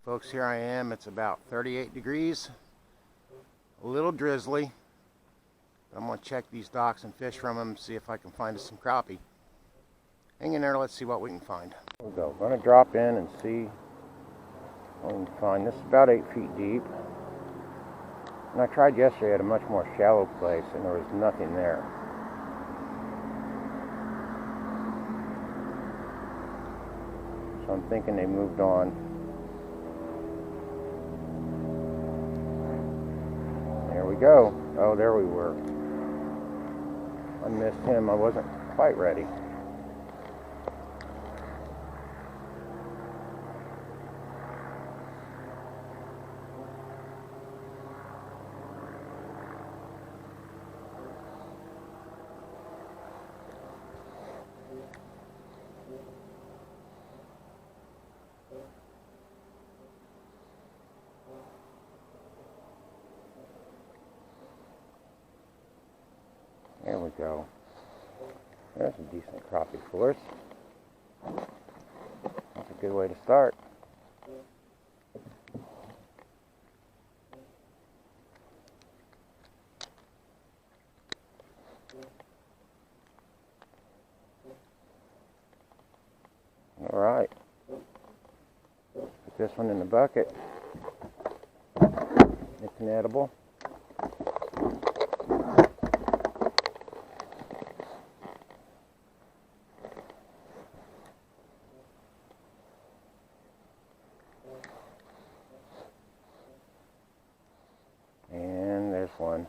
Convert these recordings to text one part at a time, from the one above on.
Folks, here I am. It's about 38 degrees, a little drizzly. I'm going to check these docks and fish from them, see if I can find us some crappie. Hang in there, let's see what we can find. Here we go. I'm going to drop in and see what we can find. This is about 8 feet deep. And I tried yesterday at a much more shallow place and there was nothing there. So I'm thinking they moved on. There we go. Oh, there we were. I missed him. I wasn't quite ready. There we go. There's a decent crappie for us. That's a good way to start. All right. Put this one in the bucket. It's an edible. And there's one.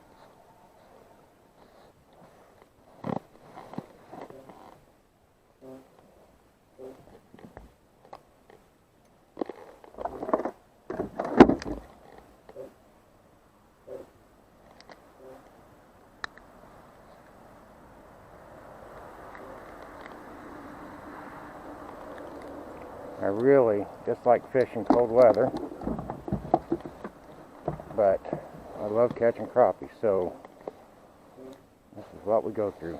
I really dislike fishing cold weather, but I love catching crappie, so this is what we go through.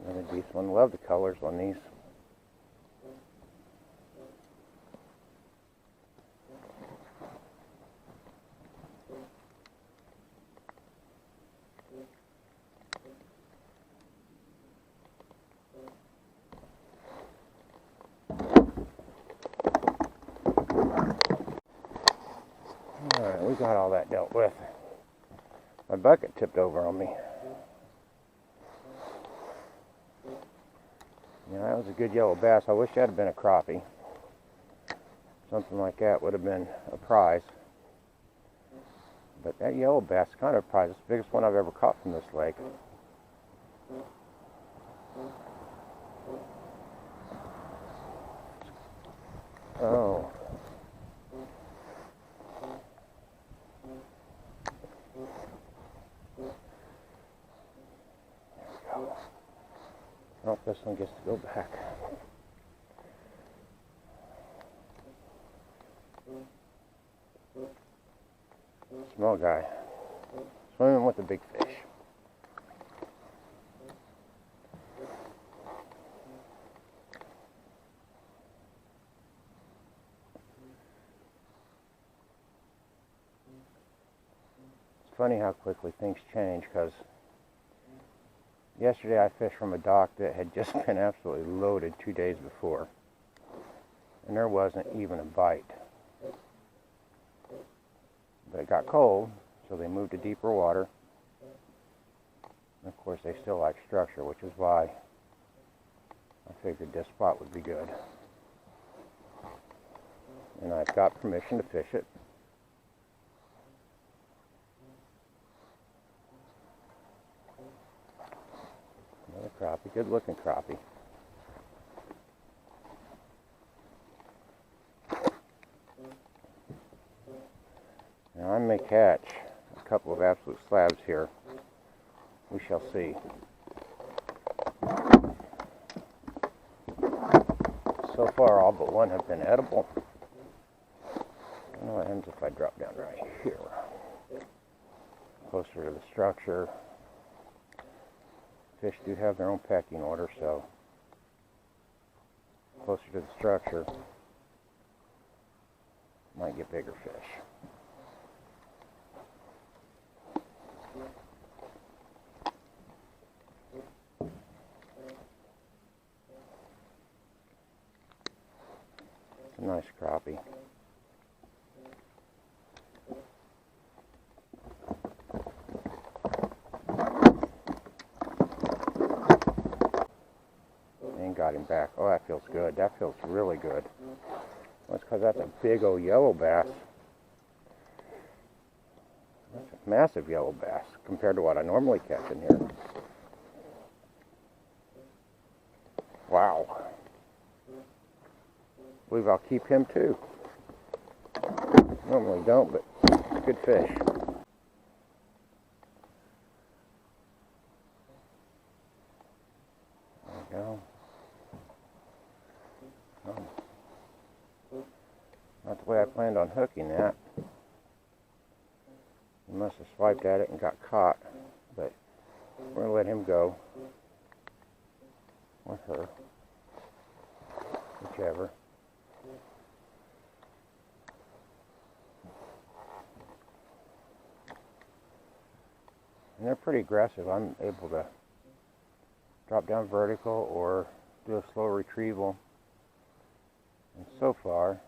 Another decent one. Love the colors on these. Alright, we got all that dealt with. My bucket tipped over on me. Yeah, that was a good yellow bass. I wish that had been a crappie. Something like that would have been a prize. But that yellow bass is kind of a prize. It's the biggest one I've ever caught from this lake. Oh. There we go. Oh, this one gets to go back. Small guy. Swimming with a big fish. It's funny how quickly things change, because yesterday I fished from a dock that had just been absolutely loaded 2 days before. And there wasn't even a bite. But it got cold, so they moved to deeper water. And of course they still like structure, which is why I figured this spot would be good. And I've got permission to fish it. Another crappie, good looking crappie. Now I may catch a couple of absolute slabs here. We shall see. far, all but one have been edible. I don't know what happens if I drop down right here, closer to the structure. Fish do have their own pecking order, so closer to the structure, might get bigger fish. It's a nice crappie. And got him back. Oh, that feels good. That feels really good. That's because that's a big old yellow bass. That's a massive yellow bass compared to what I normally catch in here. Wow. I believe I'll keep him too. Normally don't, but it's a good fish. There we go. Not the way I planned on hooking that. He must have swiped at it and got caught, but we're going to let him go. Or her. Whichever. And they're pretty aggressive. I'm able to drop down vertical or do a slow retrieval. And so far,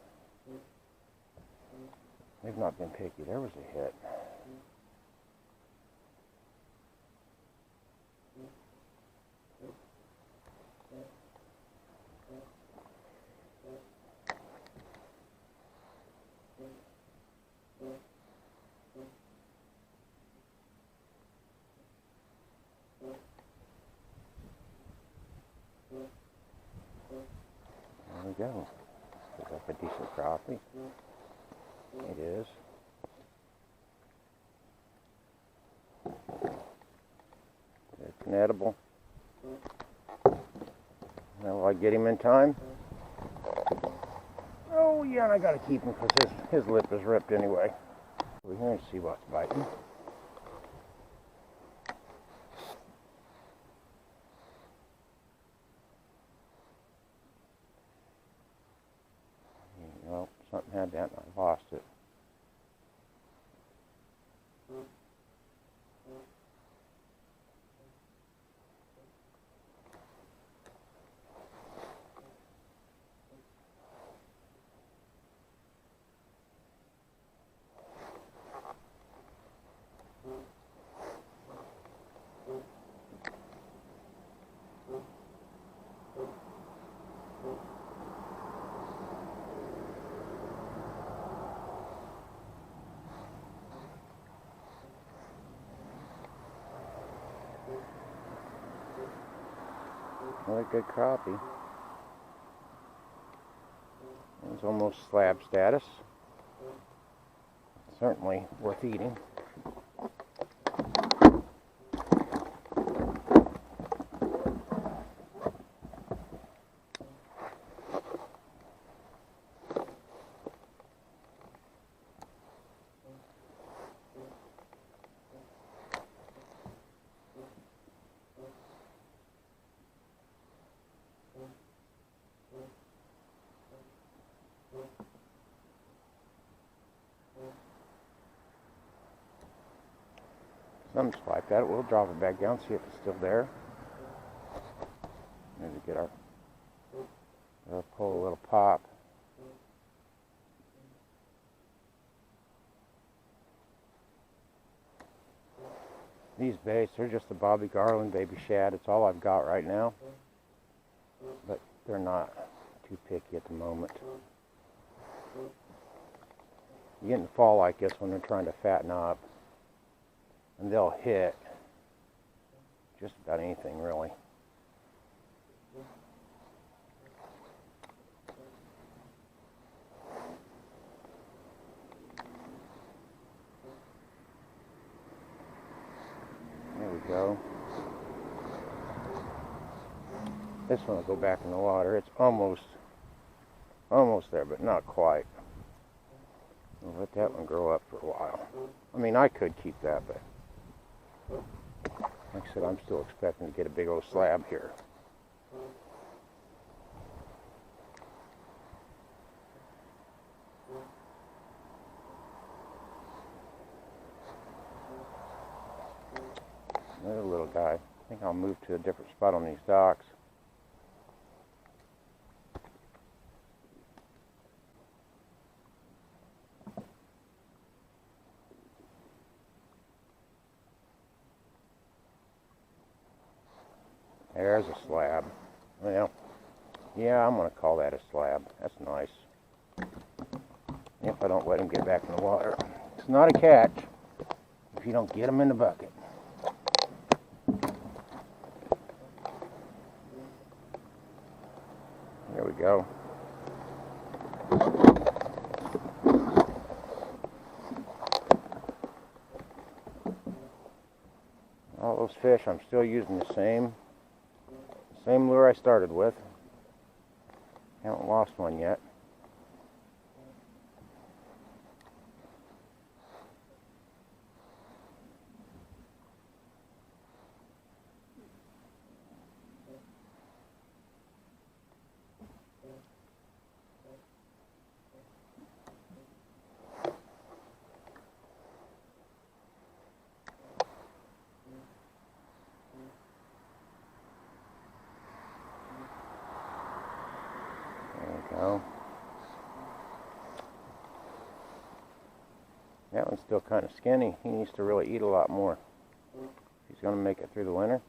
they've not been picky. There was a hit. There we go. Looks like a decent crappie. It is. It's an edible. Now will I get him in time? Oh yeah, and I gotta keep him because his lip is ripped anyway. We're here and see what's biting. Well, something had that and I lost it. Another good crappie. It's almost slab status. Certainly worth eating. Something's swiped at it. We'll drop it back down, see if it's still there. Maybe get our pull a little pop. These baits, they're just the Bobby Garland baby shad. It's all I've got right now. But they're not too picky at the moment. You get in fall like this when they're trying to fatten up. And they'll hit just about anything, really. There we go. This one will go back in the water. It's almost Almost there, but not quite. I'll let that one grow up for a while. I mean, I could keep that, but like I said, I'm still expecting to get a big old slab here. Another little guy. I think I'll move to a different spot on these docks. There's a slab. Well, yeah, I'm going to call that a slab. That's nice. If I don't let him get back in the water. It's not a catch if you don't get him in the bucket. There we go. All those fish, I'm still using the same lure I started with. Haven't lost one yet. Go. That one's still kind of skinny. He needs to really eat a lot more. He's going to make it through the winter.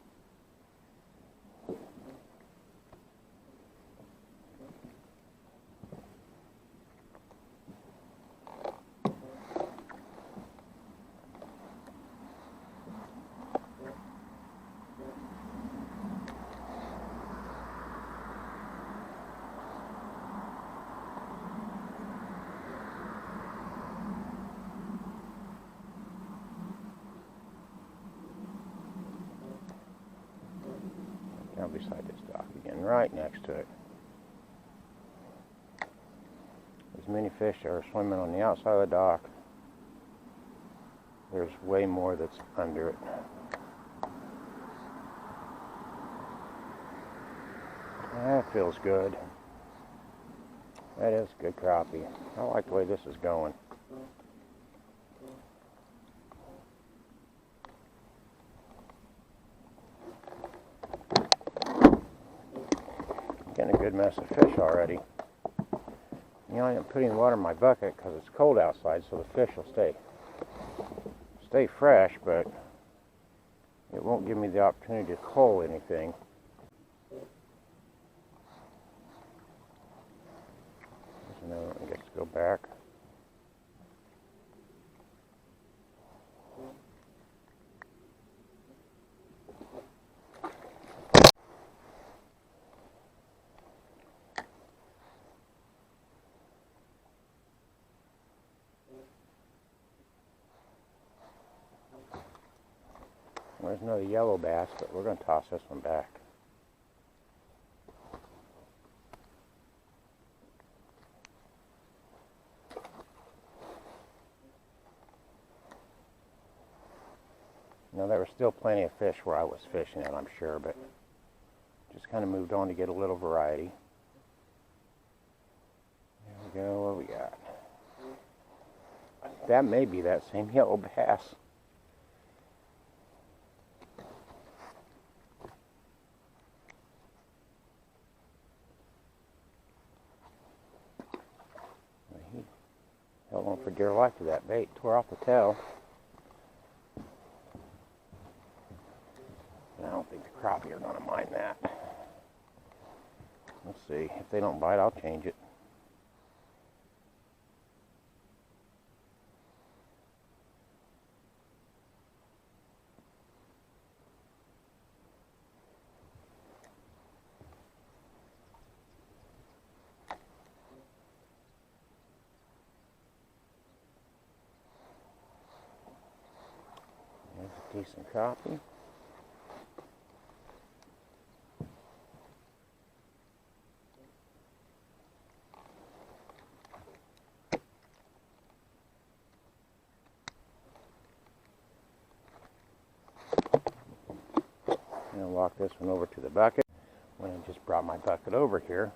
Down beside this dock again, right next to it. As many fish are swimming on the outside of the dock. There's way more that's under it. That feels good. That is good crappie. I like the way this is going. Getting a good mess of fish already. You know, I am putting water in my bucket because it's cold outside, so the fish will stay fresh, but it won't give me the opportunity to cull anything. There's another one that gets to go back. There's another yellow bass, but we're going to toss this one back. Now, there were still plenty of fish where I was fishing it, I'm sure, but just kind of moved on to get a little variety. There we go, what we got? That may be that same yellow bass. He held on for dear life to that bait, tore off the tail. I don't think the crappie are going to mind that. Let's see. If they don't bite, I'll change it. There's a decent crappie. I'm going to walk this one over to the bucket. When I just brought my bucket over here.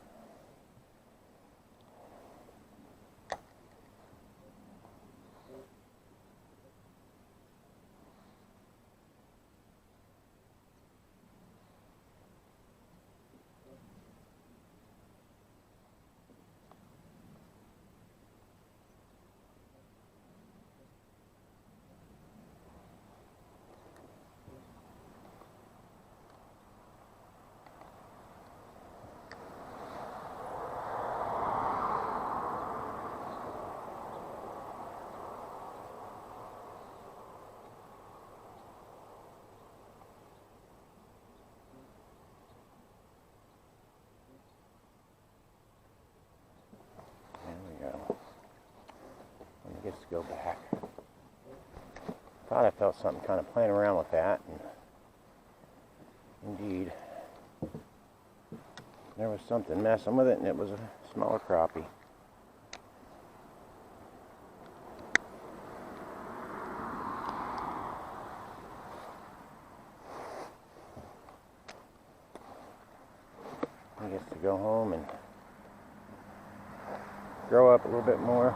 Gets to go back. Thought I felt something kind of playing around with that, and indeed there was something messing with it, and it was a smaller crappie. He gets to go home and grow up a little bit more.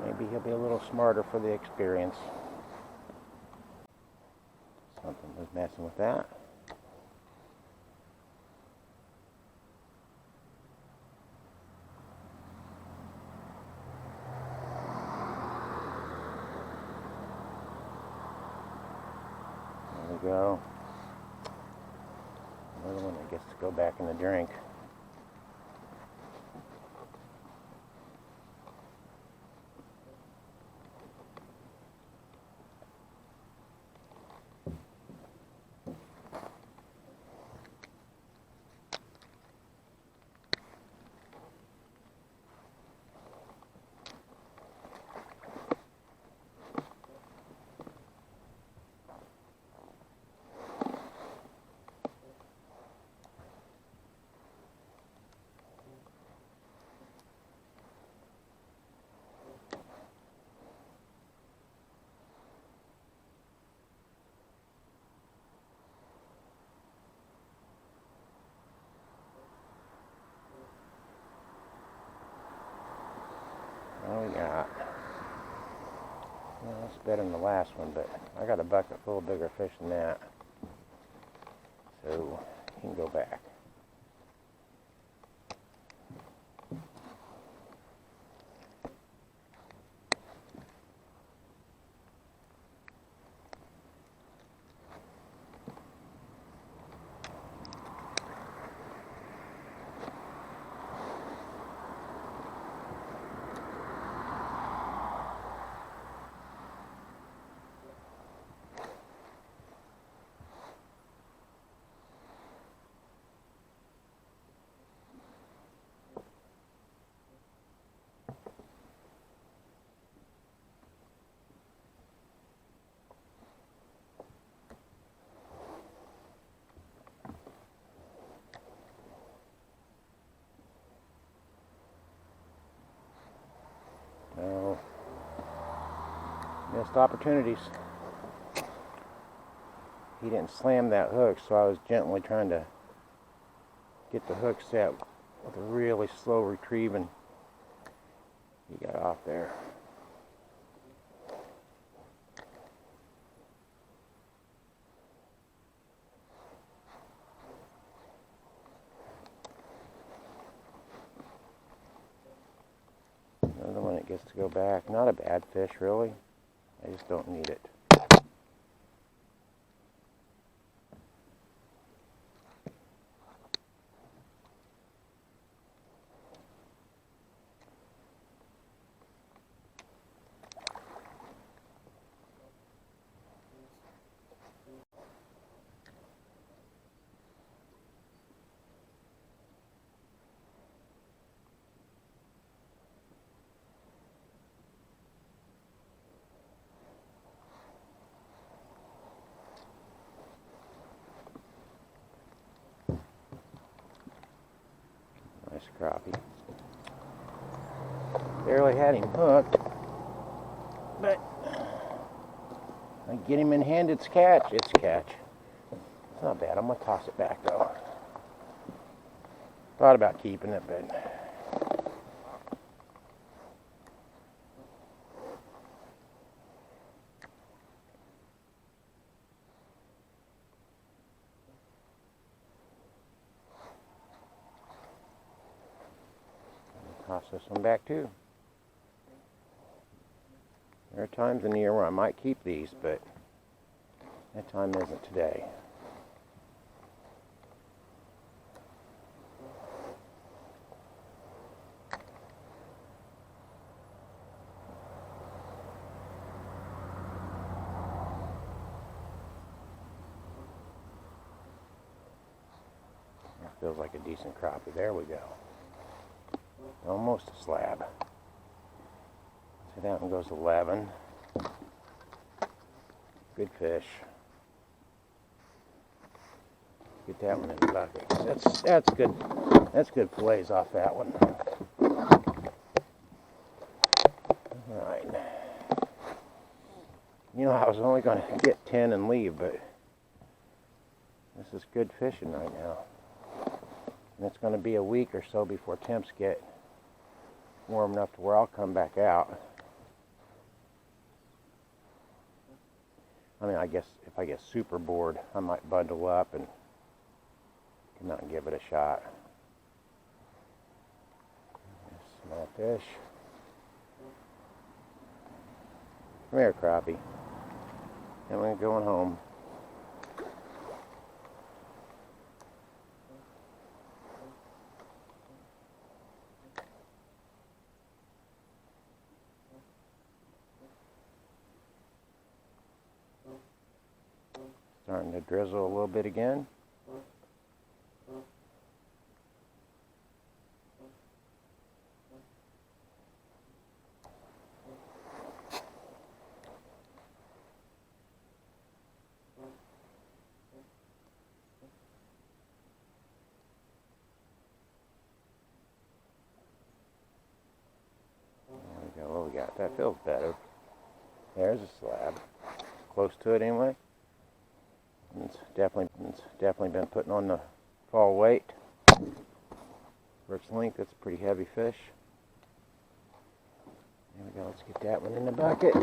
Maybe he'll be a little smarter for the experience. Something was messing with that. There we go. Another one that gets to go back in the drink. Oh yeah. Well, that's better than the last one, but I got a bucket full of bigger fish than that. So he can go back. No. Missed opportunities. He didn't slam that hook, so I was gently trying to get the hook set with a really slow retrieve, and he got off there. Another one that gets to go back. Not a bad fish, really. I just don't need it. Nice crappie. Barely had him hooked, but I get him in hand, it's catch. It's catch. It's not bad. I'm going to toss it back though. Thought about keeping it, but toss this one back too. There are times in the year where I might keep these, but that time isn't today. That feels like a decent crappie. There we go. Almost a slab. So that one goes 11. Good fish. Get that one in the bucket. That's good. That's good fillets off that one. All right. You know, I was only going to get 10 and leave, but this is good fishing right now. And it's going to be a week or so before temps get warm enough to where I'll come back out. I mean, I guess if I get super bored, I might bundle up and come out and give it a shot. Small fish. Come here, crappie. And we're going home. Starting to drizzle a little bit again. There we go. What we got? That feels better. There's a slab. Close to it anyway. It's definitely been putting on the fall weight. For its length, it's a pretty heavy fish. There we go. Let's get that one in the bucket.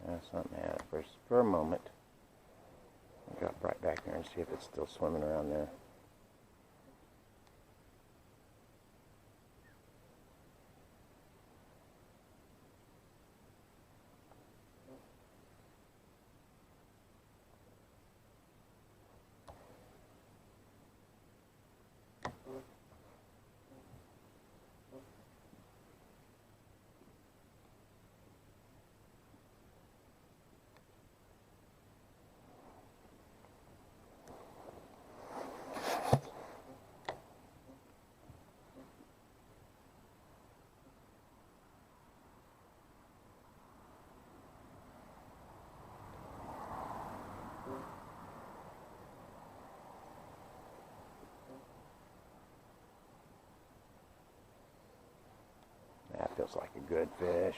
That's not bad for a moment. I'll drop right back there and see if it's still swimming around there. That feels like a good fish.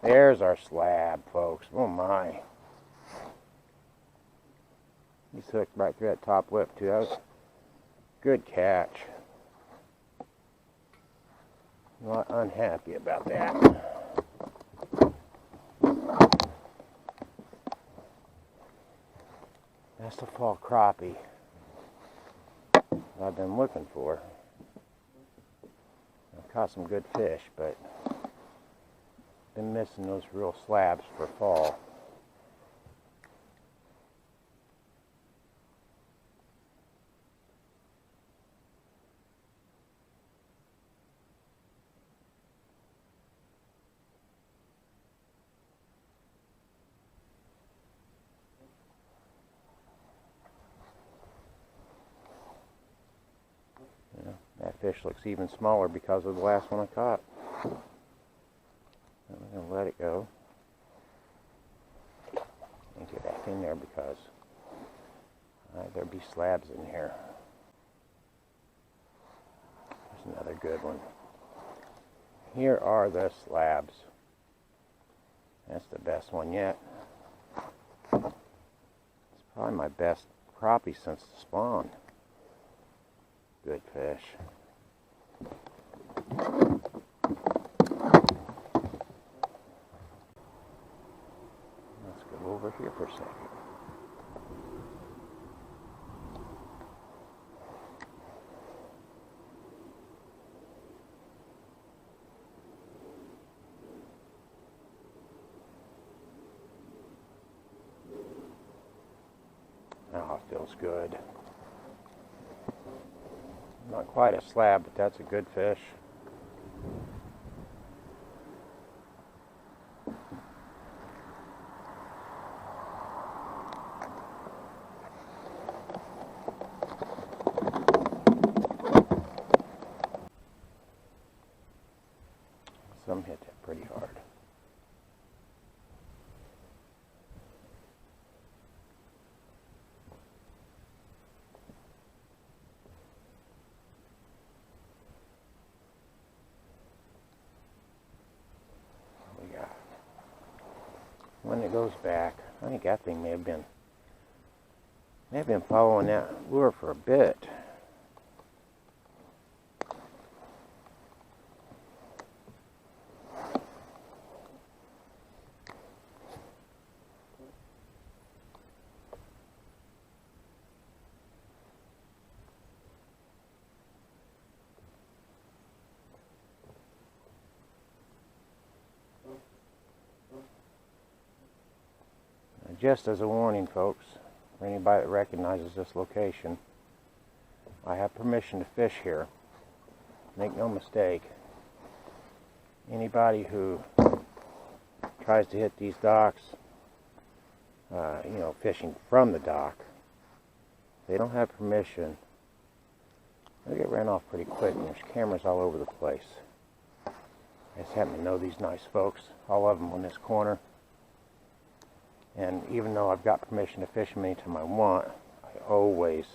There's our slab, folks. Oh my. He's hooked right through that top lip too. That was a good catch. Not unhappy about that. That's the fall crappie I've been looking for. I've caught some good fish, but been missing those real slabs for fall. fish looks even smaller because of the last one I caught. I'm going to let it go and get back in there because there'll be slabs in here. There's another good one. Here are the slabs. That's the best one yet. It's probably my best crappie since the spawn. Good fish. Let's go over here for a second. Oh, it feels good. Not quite a slab, but that's a good fish. Some hit that pretty hard. When it goes back, I think that thing may have been following that lure for a bit. Just as a warning, folks, for anybody that recognizes this location, I have permission to fish here. Make no mistake, anybody who tries to hit these docks, fishing from the dock, they don't have permission. They get ran off pretty quick, and there's cameras all over the place. I just happen to know these nice folks, all of them on this corner. And even though I've got permission to fish them anytime I want, I always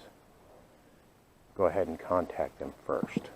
go ahead and contact them first.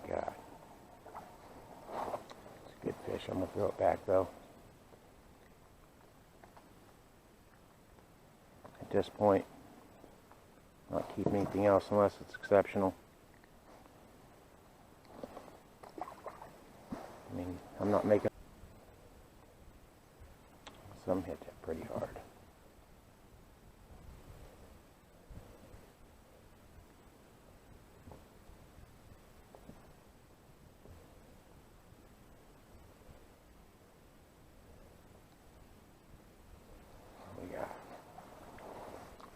God. It's a good fish. I'm going to throw it back, though. At this point, not keep anything else unless it's exceptional. I mean, I'm not making... Some hit that pretty hard.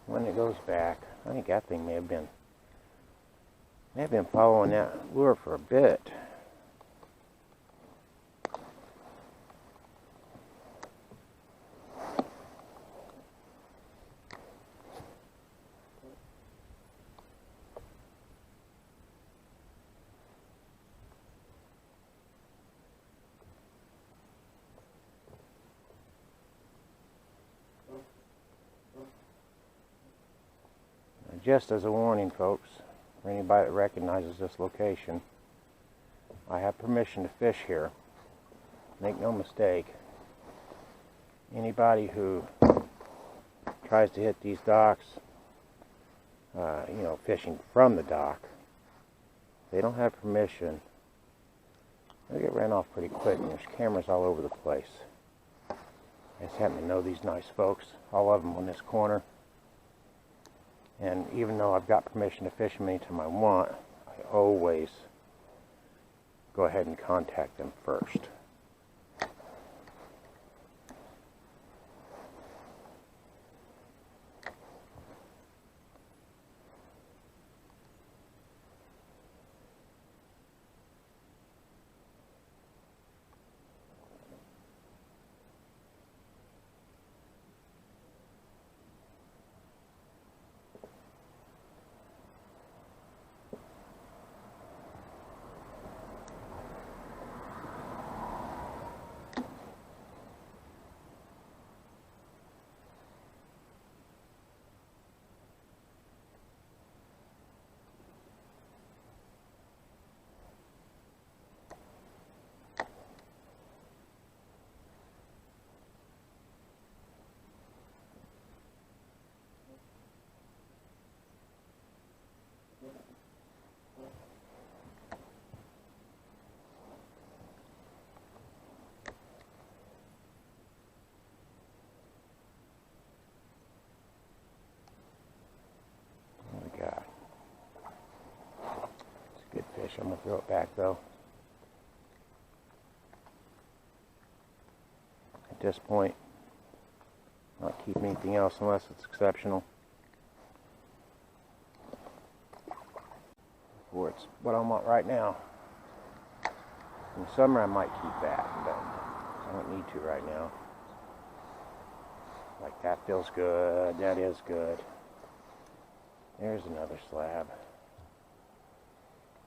When it goes back, I think that thing may have been following that lure for a bit. just as a warning, folks, for anybody that recognizes this location, I have permission to fish here. Make no mistake, anybody who tries to hit these docks, fishing from the dock, they don't have permission. They get ran off pretty quick, and there's cameras all over the place. I just happen to know these nice folks, all of them on this corner. And even though I've got permission to fish them anytime I want, I always go ahead and contact them first. I'm going to throw it back though. At this point, not keep anything else unless it's exceptional. Or it's what I want right now. In the summer I might keep that, but I don't need to right now. Like that feels good, that is good. There's another slab.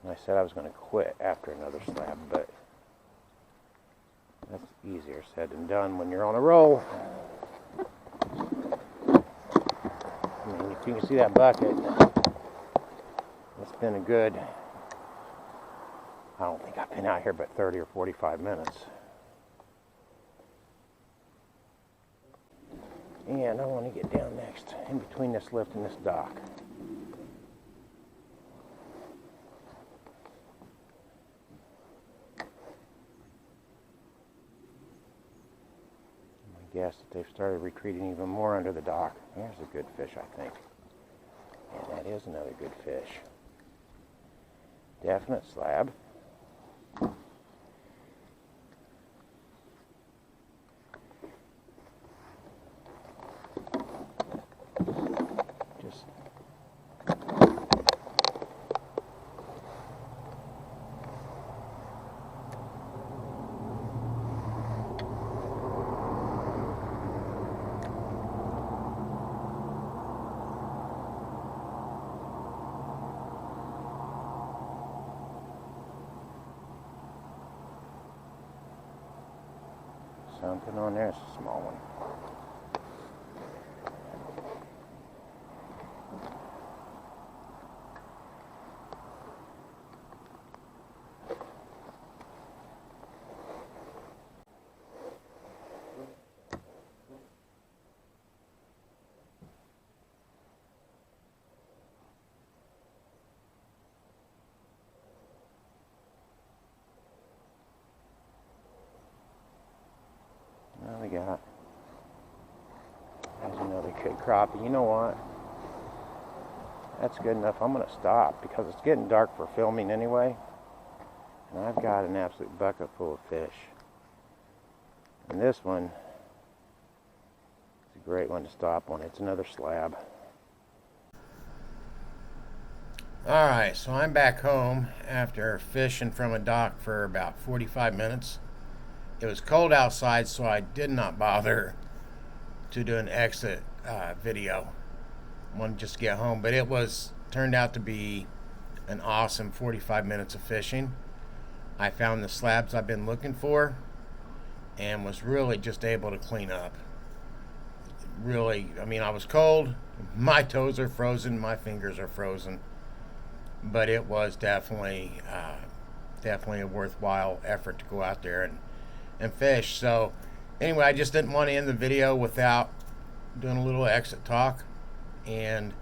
I said I was going to quit after another slab, but that's easier said than done when you're on a roll. I mean, if you can see that bucket, it's been a good, I don't think I've been out here but 30 or 45 minutes. And I want to get down next, in between this lift and this dock. Guess that they've started retreating even more under the dock. There's a good fish, I think. And that is another good fish. Definite slab. Just something on there. It's a small one. Now we got, there's another good crappie. You know what? That's good enough. I'm going to stop because it's getting dark for filming anyway. And I've got an absolute bucket full of fish. And this one is a great one to stop on. It's another slab. Alright, so I'm back home after fishing from a dock for about 45 minutes. It was cold outside, so I did not bother to do an exit video. I wanted to just get home, but it turned out to be an awesome 45 minutes of fishing. I found the slabs I've been looking for and was really just able to clean up. really, I mean, I was cold. My toes are frozen. My fingers are frozen. But it was definitely a worthwhile effort to go out there and fish. So anyway, I just didn't want to end the video without doing a little exit talk. And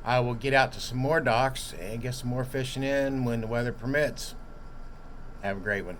I will get out to some more docks and get some more fishing in when the weather permits. Have a great one.